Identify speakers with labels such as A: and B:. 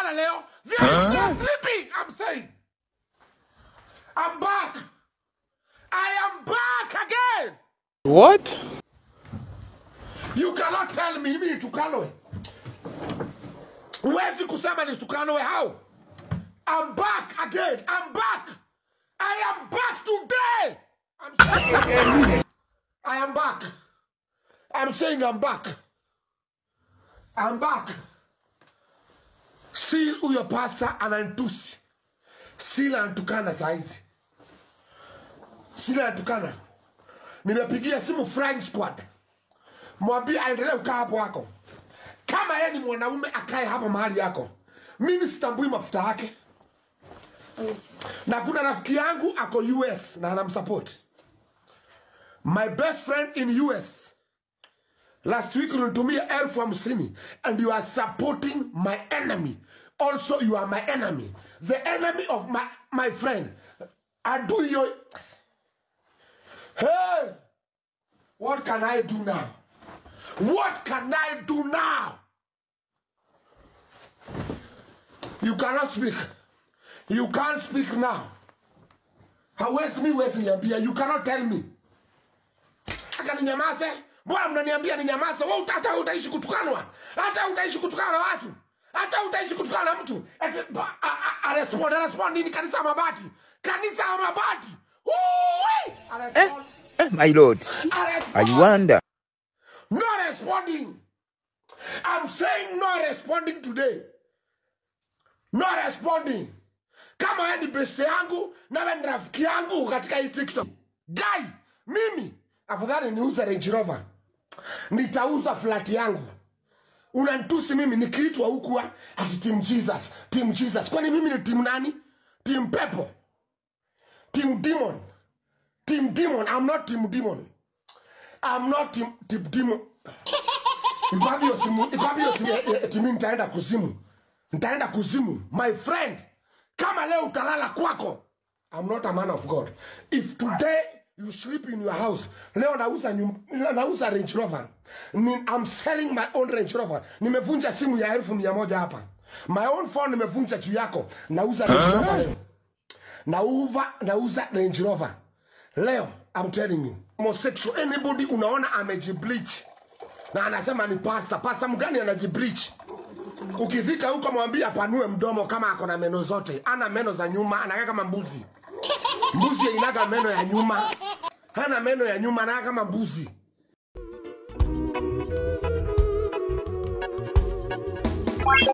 A: kulala leo. They are sleeping, I'm saying. I'm back. I am back again.
B: What?
A: You cannot tell me nitukanwe. Huwezi kusema nitukanwe how? I'm back again. I'm back. I am back today. I'm saying I am back. I'm saying I'm back. I'm back. Still uyo pasa ananitusi. Still anatukana saizi. Still anatukana. Nimepigia simu Flying Squad. Mwambie aendelee kukaa hapo wako. Kama yeye ni mwanaume akae hapo mahali yako. Mimi sitambui mafuta yake. Na kuna rafiki yangu ako US na anamsupport. My best friend in US. Last week ulinitumia $50 and you are supporting my enemy. Also you are my enemy. The enemy of my friend. I do your... Hey! What can I do now? What can I do now? You cannot speak. You can't speak now. Hawezi niambia. You cannot tell me. Aka ninyamaze. Mbona mnaniambia ninyamaze? Wewe hata utaishi kutukanwa. Hata utaishi kutukana watu. Hata utaishi kutukana mtu. Respond nini kanisa mabati? Kanisa mabati.
B: My lord. I wonder.
A: No responding. I'm saying no responding today. No responding. Kama wewe ni best yangu na wewe ni rafiki yangu katika hii TikTok. Guy, mimi afadhali niuze Range Rover. Nitauza flat yangu. Unanitusi mimi nikiitwa huku ati Team Jesus, Team Jesus. Kwani mimi ni team nani? Team Pepo. Team Demon. Team Demon. I'm not Team Demon. I'm not Team Demon. Ikwambio simu nitaenda kuzimu. Nitaenda kuzimu. My friend, kama leo utalala kwako, I'm not a man of God. If today you sleep in your house, leo nauza Range Rover. I'm selling my own Range Rover. Nimevunja simu ya 1,100 hapa. My own phone nimevunja juu yako. Nauza Range Rover leo. Nauza Range Rover. Leo, I'm telling you. Homosexual, anybody unaona amejibleach. Na anasema ni pastor. Pastor mgani anajibleach? Ukifika huko mwambie apanue mdomo kama ako na meno zote. Ana meno za nyuma, anakaa kama mbuzi. Mbuzi inaga meno ya nyuma. Hana meno ya nyuma, anakaa kama mbuzi.